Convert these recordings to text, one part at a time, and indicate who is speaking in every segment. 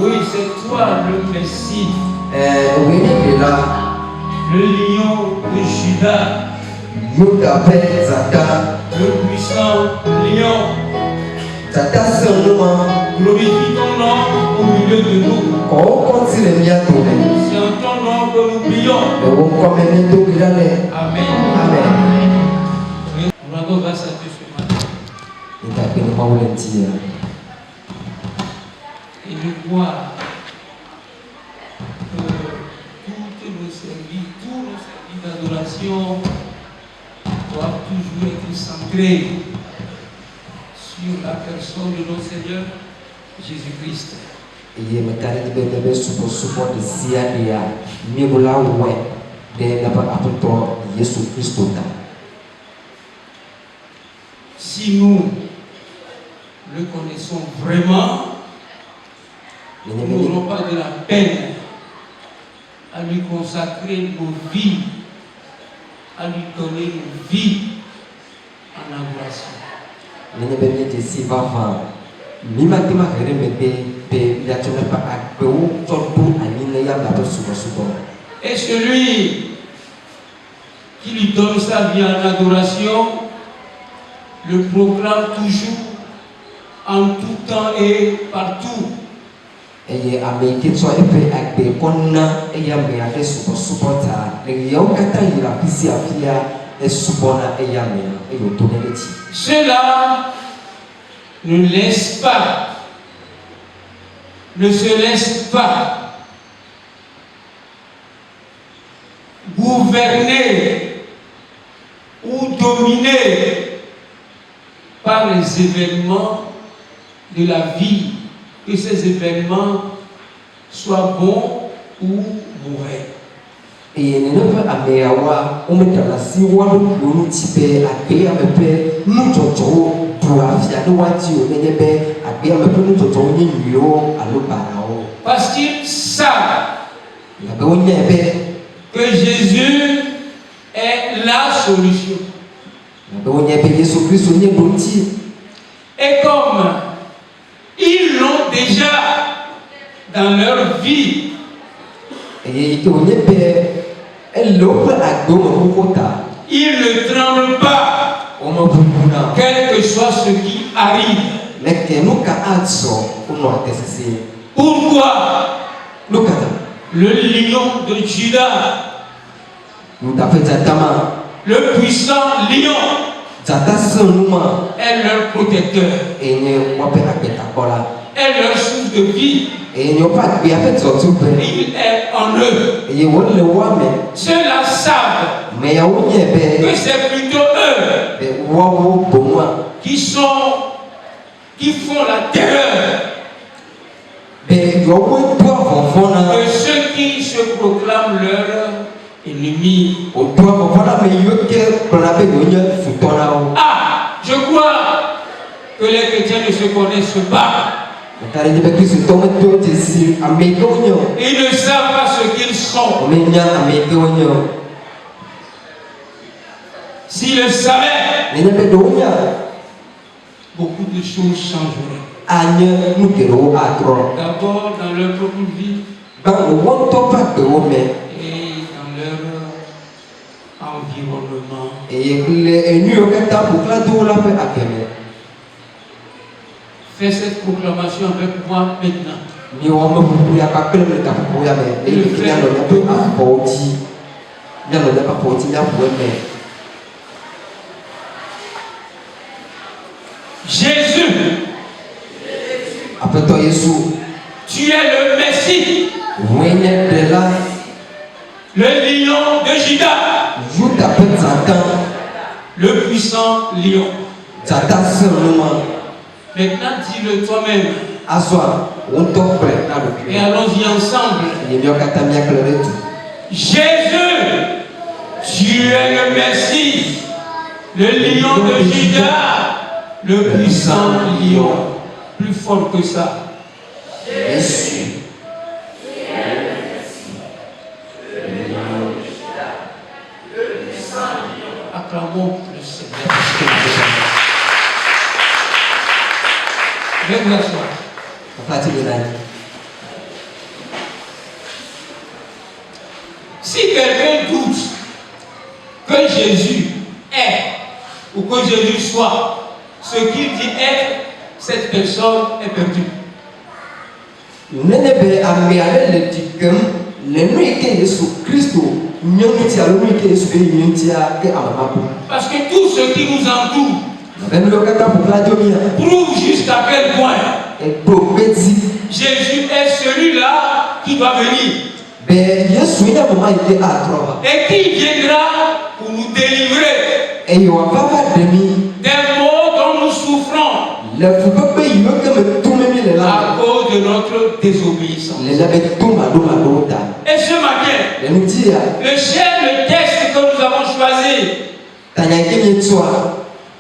Speaker 1: Oui, c'est toi le Messie. Le lion de Judas. Le puissant lion. Glorifie ton nom au milieu de nous. C'est en ton nom que nous prions. Amen. On rend grâce à Dieu ce matin. Et je crois que tous nos services d'adoration doivent toujours être centrés sur la personne de notre Seigneur Jésus-Christ. Si nous le connaissons vraiment, nous n'aurons pas de la peine à lui consacrer nos vies, à lui donner nos vies en adoration. Et celui qui lui donne sa vie en adoration le proclame toujours, en tout temps et partout. Cela ne se laisse pas gouverner ou dominer par les événements de la vie, que ces événements soient bons ou mauvais. Parce qu'ils savent que Jésus est la solution. Et comme ils l'ont déjà dans leur vie, ils ne tremblent pas, quel que soit ce qui arrive. Pourquoi le lion de Judas, le puissant lion, est leur protecteur, est leur source de vie. Il est en eux. Ceux-là savent que c'est plutôt eux qui font la terreur que ceux qui se proclament leur ennemi. Ah, je crois que les chrétiens ne se connaissent pas. Ils ne savent pas ce qu'ils sont. S'ils le savaient, beaucoup de choses changeraient. D'abord dans leur propre vie et dans leur environnement. Fais cette proclamation avec moi maintenant. Jésus, tu es le Messie, le lion de Judas, le puissant lion. Maintenant, dis-le toi-même. Et allons-y ensemble. Jésus, tu es le Messie, le lion de Juda, le puissant lion. Plus fort que ça.
Speaker 2: Jésus.
Speaker 1: Acclamons le Seigneur. Viens vous asseoir. Si quelqu'un doute que Jésus est ou que Jésus soit ce qu'il dit être, cette personne est perdue. Parce que tout ce qui nous entoure prouve jusqu'à quel point Jésus est celui-là qui doit venir. Et qui viendra pour nous délivrer des maux dont nous souffrons à cause de notre désobéissance. Et ce matin, le texte que nous avons choisi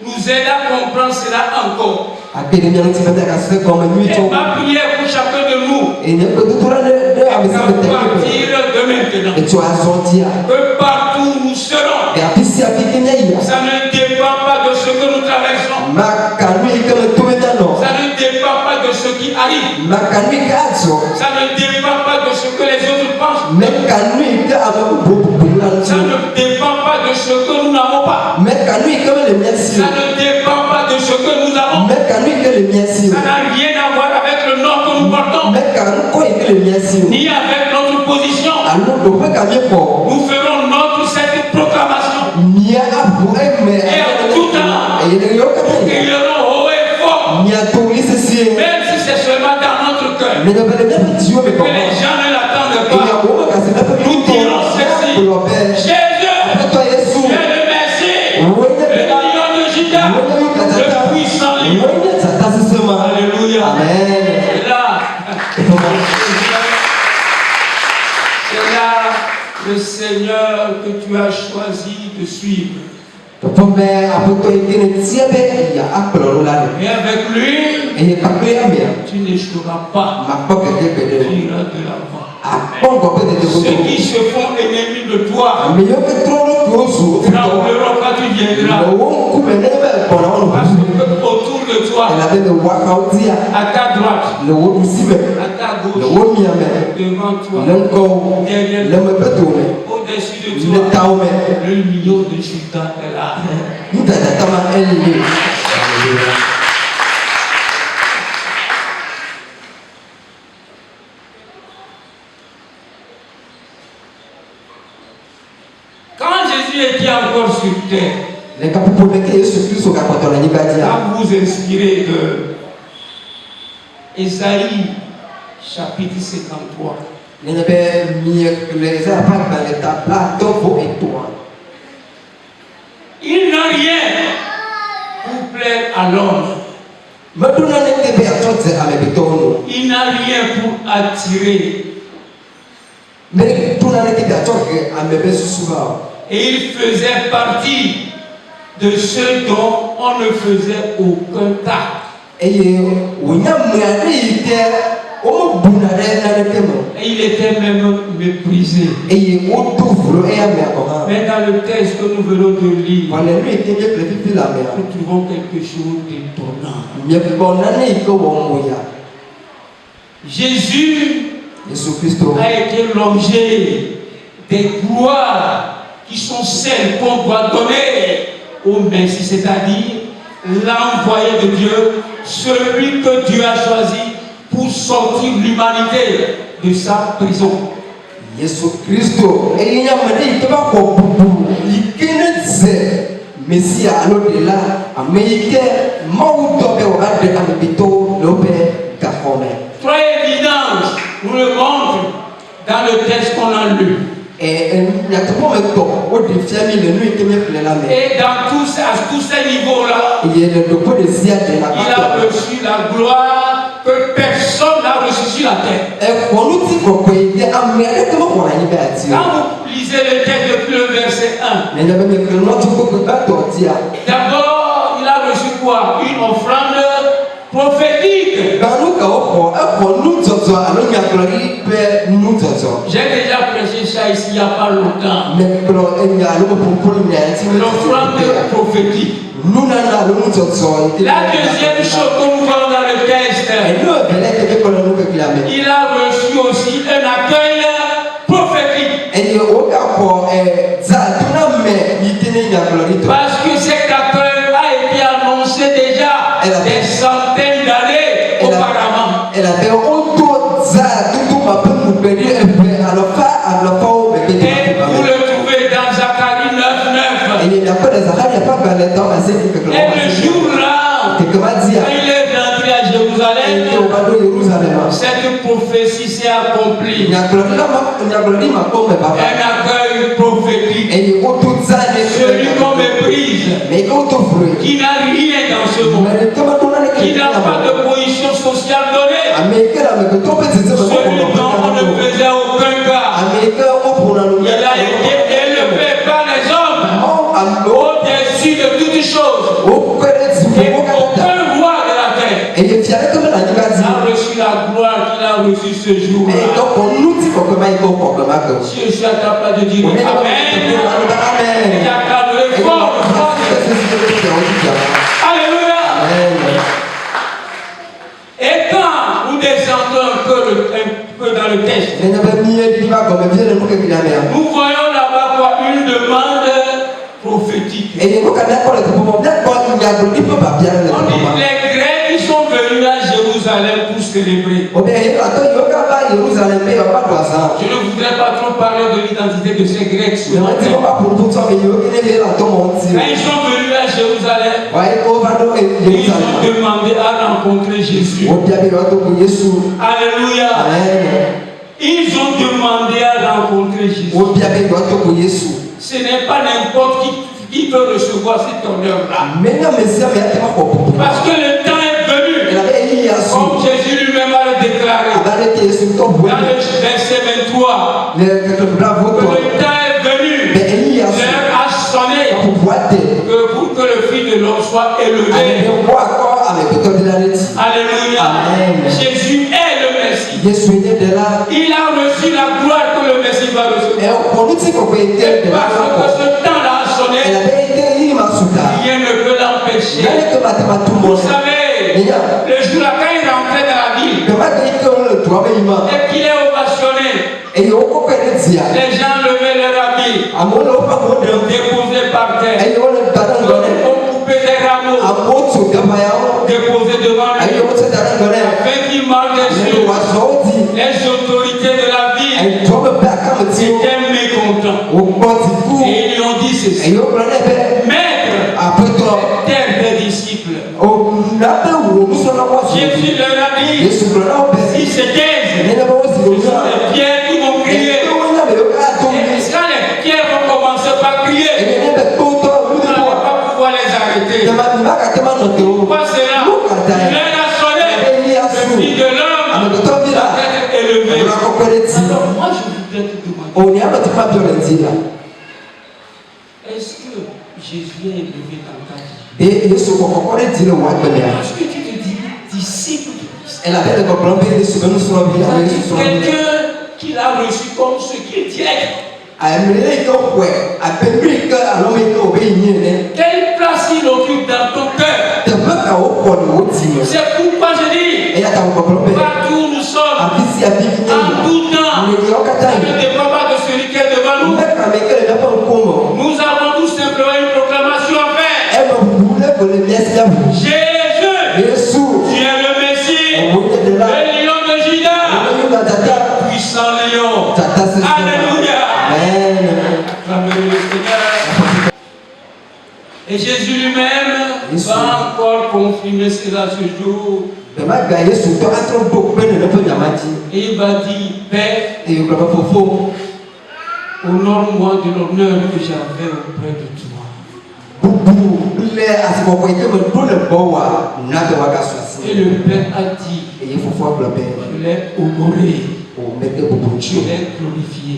Speaker 1: nous aide à comprendre cela encore. Et ma prière pour chacun de nous est à partir de maintenant que partout où nous serons, ça ne dépend pas de ce que nous traversons, ça ne dépend pas de ce qui arrive, ça ne dépend pas de ce que les autres pensent, ça ne dépend pas de ce que nous n'avons pas, ça ne dépend pas de ce que nous avons, ça n'a rien à voir avec le nom que nous portons, ni avec notre position. Nous ferons notre cette proclamation et en tout temps nous crierons haut et fort, même si c'est seulement dans notre cœur et que les gens ne l'attendent pas. Nous dirons ceci: Jésus, tu es le Messie, le lion de Juda, le puissant lion. Alléluia.
Speaker 2: Amen.
Speaker 1: C'est là le Seigneur que tu as choisi de suivre. Et avec lui, tu n'échoueras pas. Tu iras de l'avant. Ceux qui se font ennemis de toi trembleront quand tu viendras. Parce que autour de toi, à ta droite, à ta gauche, devant toi, derrière toi, au-dessus de toi, le lion de Juda est là. Quand Jésus était encore sur terre, à vous inspirer de Ésaïe chapitre 53. Il n'a rien pour plaire à l'homme. Il n'a rien pour attirer. Et il faisait partie de ceux dont on ne faisait aucun cas. Et il était même méprisé. Mais dans le texte que nous venons de lire, nous trouvons quelque chose d'étonnant. Jésus a été l'objet des gloires qui sont celles qu'on doit donner au Messie, c'est-à-dire l'envoyé de Dieu, celui que Dieu a choisi pour sortir l'humanité de sa prison. Trois évidences nous le montrent dans le texte qu'on a lu. Et dans tous ces niveaux-là, il a reçu la gloire que personne n'a reçue sur la terre. Quand vous Lisez le texte depuis le verset 1. D'abord, il a reçu quoi? Une offrande prophétique. J'ai déjà prêché ça ici il n'y a pas longtemps. L'offrande prophétique. La deuxième chose que nous voyons dans le texte, il a reçu aussi un accueil prophétique. Parce que cet accueil a été annoncé déjà des centaines d'années auparavant. Et vous le trouvez dans Zacharie 9:9. Et le jour-là, quand il est rentré à Jérusalem, cette prophétie s'est accomplie. Un accueil prophétique. Celui qu'on méprise, qui n'a rien dans ce monde, qui n'a pas de position sociale donnée, celui dont on ne faisait aucun cas. Il a été élevé par les hommes au-dessus de toutes choses. Et aucun roi de la terre a reçu la gloire qu'il a reçue ce jour-là. Si je suis capable de dire Amen, il y a qu'à le fort. Alléluia. Et quand nous descendons un peu dans le texte, nous voyons là-bas quoi, une demande prophétique. On dit les Grecs qui sont venus à Jérusalem pour célébrer. Je ne voudrais pas trop parler de l'identité de ces Grecs. Quand ils sont venus à Jérusalem, ils ont demandé à rencontrer Jésus. Alléluia. Ils ont demandé à rencontrer Jésus. Ce n'est pas n'importe qui peut recevoir cet honneur-là. Parce que le temps est venu, comme Jésus lui-même a le déclaré dans le verset 23, que le temps est venu, l'heure a sonné pour que le Fils de l'homme soit élevé. Alléluia. Jésus est le Messie. Il a reçu la gloire que le Messie va recevoir. Et parce que ce temps-là a sonné, rien ne peut l'empêcher. Vous savez, le jour-là, quand il rentrait dans la ville et qu'il est ovationné, les gens levaient leur habit, déposaient par terre, on coupait des rameaux, déposaient devant lui, afin qu'il marche dessus. Les autorités de la ville étaient mécontents. Et ils lui ont dit ceci: Maître, terre des disciples. Jésus leur a dit: si c'est taisent, ce sont les pierres qui vont crier. Et quand les pierres vont commencer par crier, vous n'allez pas pouvoir les arrêter. Pourquoi cela? L'heure a sonné, le Fils de l'homme va être élevé. Alors moi je voudrais te demander, est-ce que Jésus est élevé dans ta vie? Parce que tu te dis disciple de Christ. Quelqu'un qui l'a reçu comme ce qui est direct. Quelle place il occupe dans ton cœur? C'est pourquoi je dis, partout où nous sommes, en tout temps, ne dépend pas de celui qui est devant nous. Nous avons tout simplement une proclamation à faire. Jésus, tu es le Messie, le lion de Juda, le puissant lion. Alléluia. Acclamez le Seigneur. Et Jésus lui-même va encore confirmer cela ce jour. Et il va dire: Père, honore-moi de l'honneur que j'avais auprès de toi. Et le Père a dit: je l'ai honoré, je l'ai glorifié.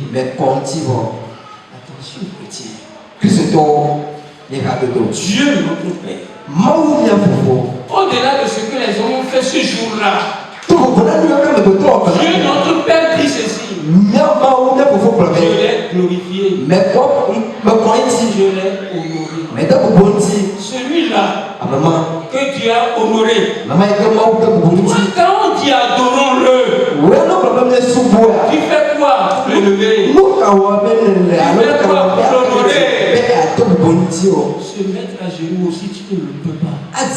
Speaker 1: Je suis chrétien.
Speaker 2: Dieu notre Père.
Speaker 1: Au-delà de ce que les hommes ont fait ce jour-là, Dieu notre Père dit ceci. Je l'ai glorifié. Je l'ai honoré. Celui-là que Dieu a honoré. Quand on dit adorons-le, tu fais quoi pour l'élever? Tu fais quoi pour l'honorer? Se mettre à genoux aussi, tu ne le peux pas. Tu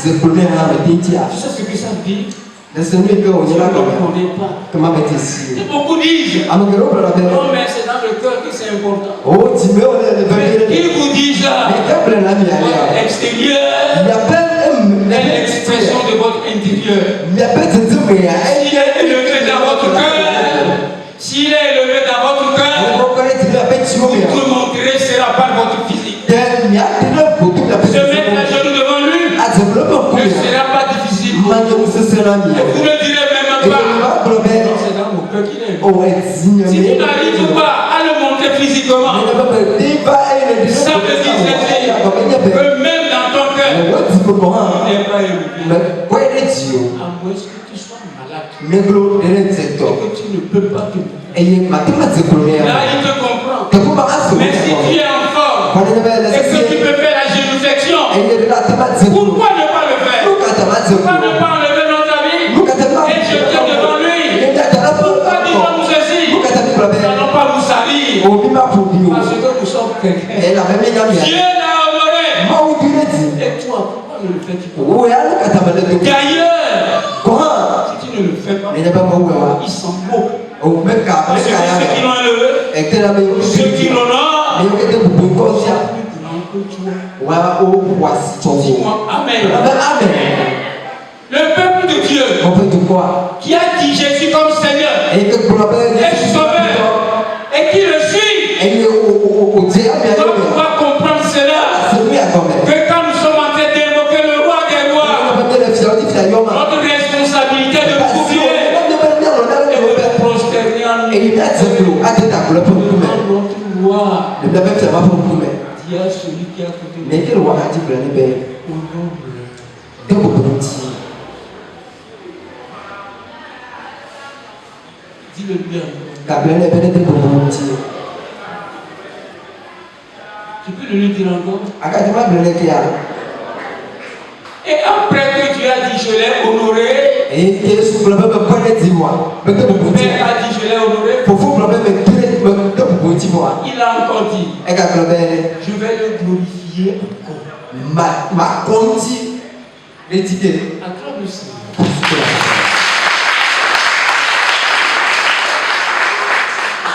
Speaker 1: sais ce que ça veut dire? Je ne connais pas. Beaucoup disent non, mais c'est dans le cœur que c'est important. Mais qui vous dit ça? Extérieur est l'expression de votre intérieur. S'il est élevé dans votre cœur, vous montrez sera par votre physique. Se mettre à genoux devant lui ne sera pas difficile. Et vous ne direz même pas. C'est dans mon cœur qu'il est. Si tu n'arrives pas à le montrer physiquement, ça veut dire que même dans ton cœur, tu n'es pas élevé. À moins que tu sois malade. Et que tu ne peux pas te montrer. Là, il te comprend. Mais si tu es en forme et que tu peux faire la génuflexion, pourquoi ne pas le faire? Pourquoi ne pas enlever notre habit et jeter devant lui? Pourquoi disons-nous ceci? Nous n'allons pas vous salir parce que nous sommes quelqu'un. Dieu l'a honoré. Et toi, pourquoi ne le fais-tu pas? D'ailleurs, si tu ne le fais pas, il s'en moque. Parce que ceux qui l'ont élevé, ceux qui l'honorent, dis-moi Amen. Le peuple de Dieu qui a dit Jésus comme Seigneur et Sauveur et qui le suit doit pouvoir comprendre cela, que quand nous sommes en train d'évoquer le roi des rois, notre responsabilité de couvrir et de prosterner en nous. Notre roi dit à celui qui a côté de nous, dis-le bien. Tu peux le dire encore? Et après que tu as dit je l'ai honoré, le Père a dit je l'ai honoré, il a encore dit je vais le glorifier encore. Acclame le Seigneur.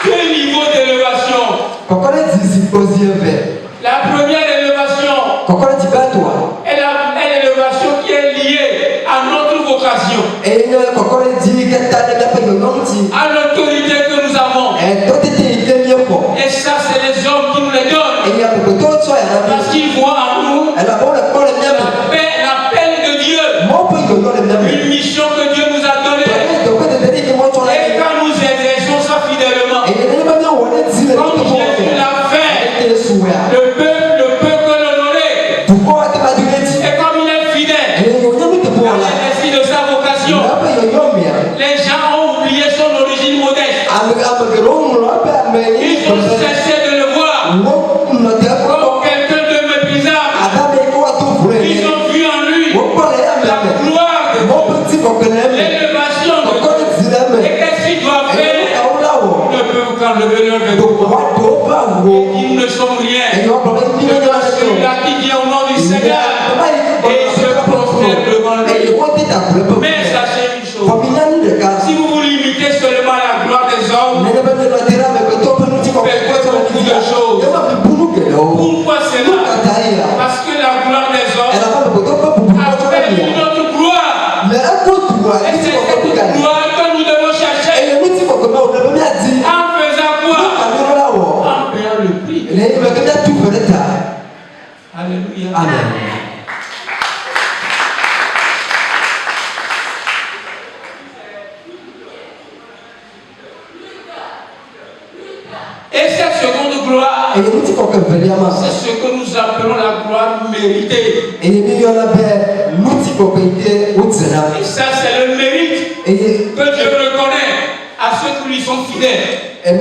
Speaker 1: Deux niveaux d'élévation. La première élévation est l'élévation qui est liée à notre vocation, à l'autorité que nous avons. Et ça, c'est les hommes qui nous les donnent. Parce qu'ils voient en nous l'appel de Dieu, une mission que Dieu nous a donnée. Et quand nous exerçons ça fidèlement, comme Jésus l'a fait, le peuple peut l'honorer. Et comme il est fidèle à l'exercice de sa vocation, les gens ont oublié son origine modeste. Ils ont cessé de le voir comme quelqu'un de méprisable. Ils ont vu en lui la gloire de Dieu, l'élévation de Dieu. Et qu'est-ce qu'ils doivent faire? Ne peuvent qu'enlever leur vêtement. Ils ne sont rien. Celui-là qui vient au nom du Seigneur et se prosterne devant lui. Mais sachez une chose, si vous vous limitez seulement à la gloire des hommes, vous faites beaucoup de choses. Pourquoi cela? Parce que la gloire des hommes a fait une autre gloire. Et c'est cette gloire que nous devons chercher. En faisant quoi? En payant le prix. Alléluia.
Speaker 2: Amen.
Speaker 1: Et cette seconde gloire, c'est ce que nous appelons la gloire méritée. Et ça, c'est le mérite que Dieu reconnaît à ceux qui lui sont fidèles. Quand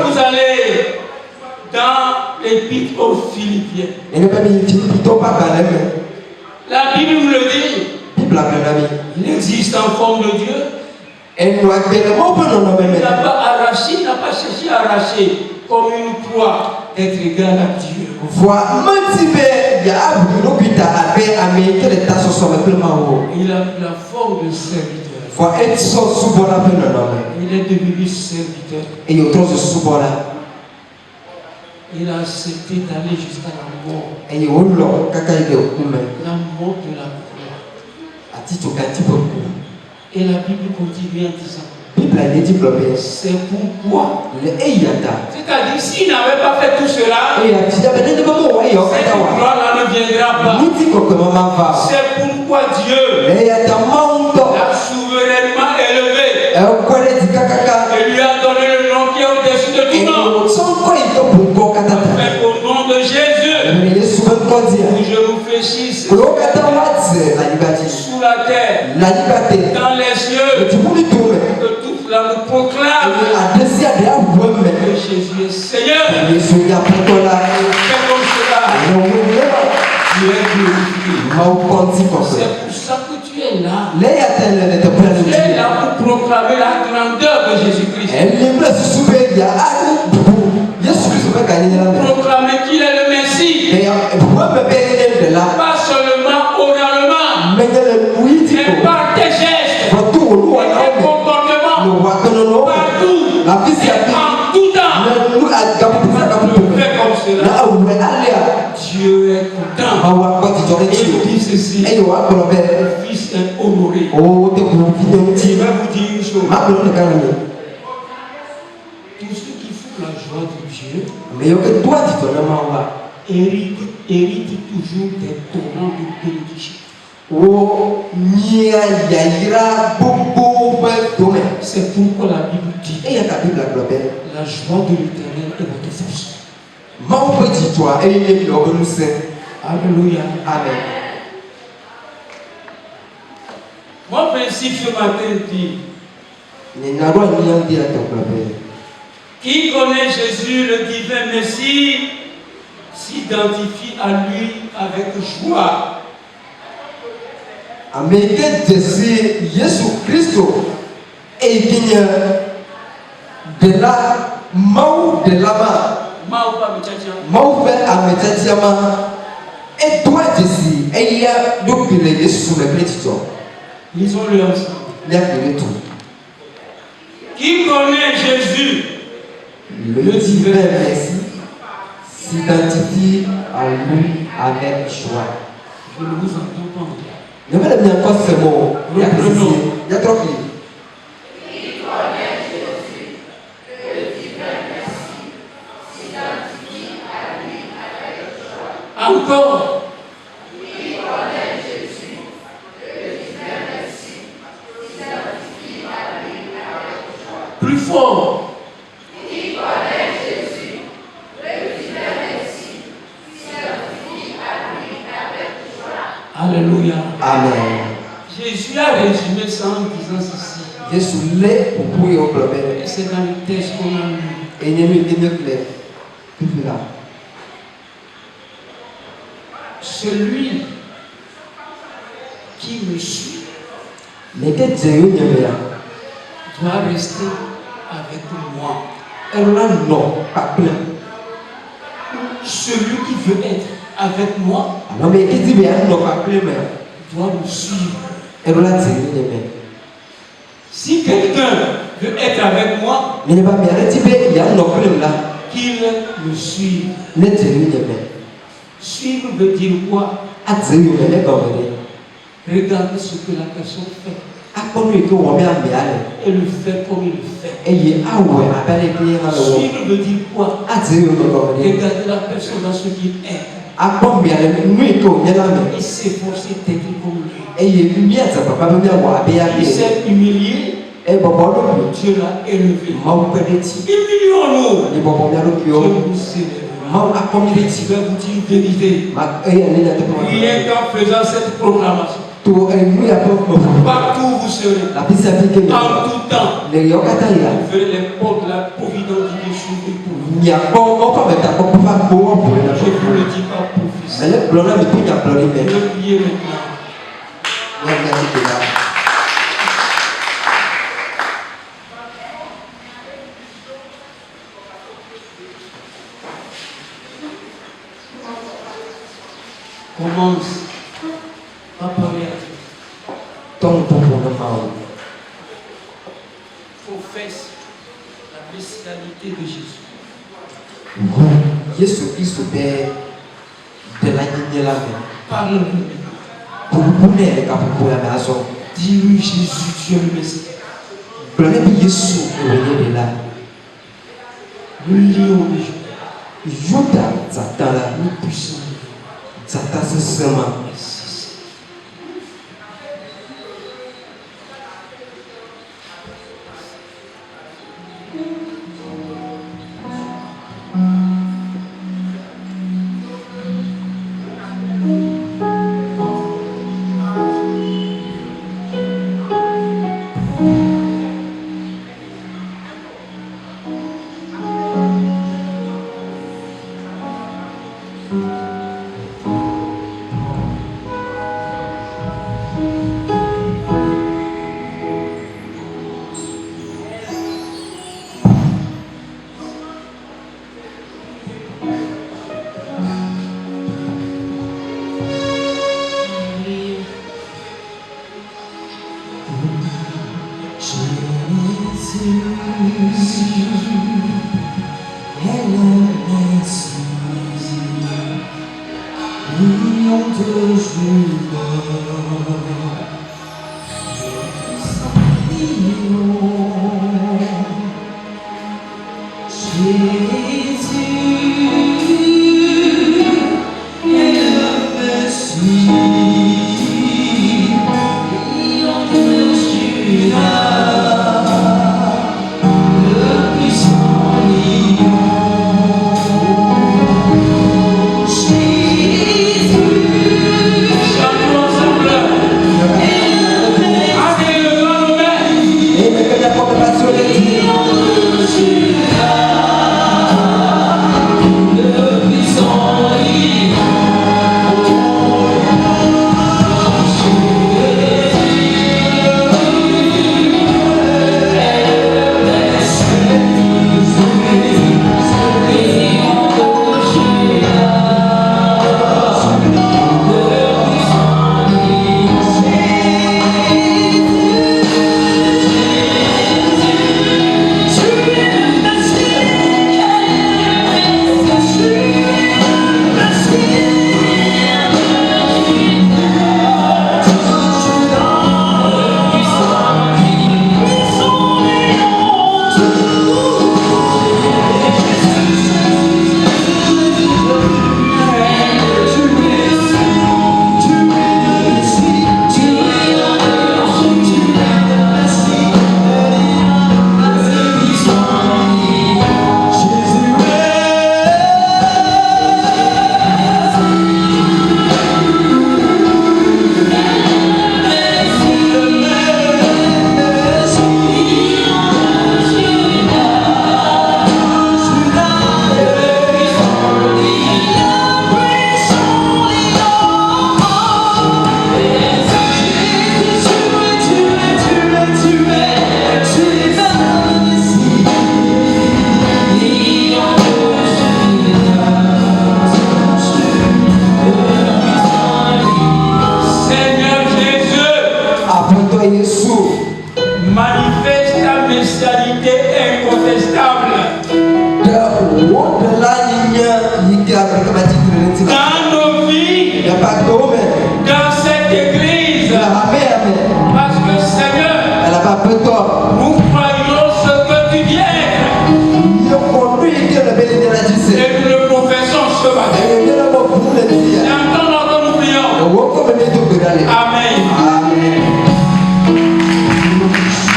Speaker 1: vous allez dans l'épître aux Philippiens, la Bible nous le dit. Il existe en forme de Dieu. Il n'a pas arraché, il n'a pas cherché à arracher comme une proie d'être égal à Dieu. Il a la forme de serviteur. Il est devenu serviteur. Il a accepté d'aller jusqu'à la mort. La mort de la croix. Et la Bible continue en disant, c'est pourquoi. C'est-à-dire, s'il n'avait pas fait tout cela, cette gloire-là ne viendra pas. C'est pourquoi Dieu l'a souverainement élevé et lui a donné le nom qui est au-dessus de tout nom. Fait au nom de Jésus, où je vous fléchisse sous la terre, dans les cieux, que toute la nous proclame que Jésus est Seigneur. Fais comme cela, tu es glorifié. C'est pour ça que tu es là. Tu es là pour proclamer la grandeur de Jésus-Christ. Proclamer qu'il est le Messie. Pas seulement oralement, mais par tes gestes, tes comportements, partout, et en tout temps. Fais comme cela. Dieu est content. Et il dit ceci, le Fils est honoré. Il va vous dire une chose. Tous ceux qui font la joie de Dieu héritent toujours des torrents de bénédiction. C'est pourquoi la Bible dit, la joie de l'Éternel est votre force. Alléluia.
Speaker 2: Amen.
Speaker 1: Mon principe ce matin dit, qui connaît Jésus, le divin Messie, s'identifie à lui avec joie.
Speaker 2: Jésus Christ et de la Mao de lama Mao fait à Metatiama et toi Jésus et il y a donc les sous le petit.
Speaker 1: Lisons-le ensemble. Qui connaît Jésus,
Speaker 2: le divin Messie, s'identifie à lui avec joie.
Speaker 1: Je ne vous entends pas.
Speaker 2: Ne me demandez pas ce mot. Il y a trop de
Speaker 1: encore.
Speaker 3: Qui connaît Jésus, le divin Messie, s'identifie à lui avec joie.
Speaker 1: Plus fort.
Speaker 3: Qui connaît Jésus, le divin Messie, s'identifie à lui avec joie.
Speaker 1: Alléluia.
Speaker 2: Amen.
Speaker 1: Jésus a résumé ça en disant ceci.
Speaker 2: Jésus l'est pour vous et au globe.
Speaker 1: Et c'est dans le texte qu'on a lu.
Speaker 2: Et il est clair. Tout là.
Speaker 1: Celui qui me suit
Speaker 2: doit
Speaker 1: rester avec moi. Celui qui veut être avec moi doit me suivre. Si quelqu'un veut être avec moi, qu'il me suive. Suivre veut dire quoi? Regardez ce que la personne fait et le fait comme il le fait. Suivre veut dire quoi? Regardez la personne dans ce qu'il est et s'efforcer d'être comme lui. Il s'est humilié Dieu l'a élevé. Humilions-nous. Dieu nous élèvera. Je vais vous dire une vérité. Rien qu'en faisant cette proclamation. Partout où vous serez, en tout temps, vous verrez les portes de la providence de Dieu s'ouvrir pour vous. Je vous le dis par prophétie. Ne priez maintenant. Commence à parler à Dieu. Professe la messianité de Jésus. Parle-nous. Dis-lui Jésus, tu es le Messie. Le lion de Juda. Le puissant. Manifeste ta messianité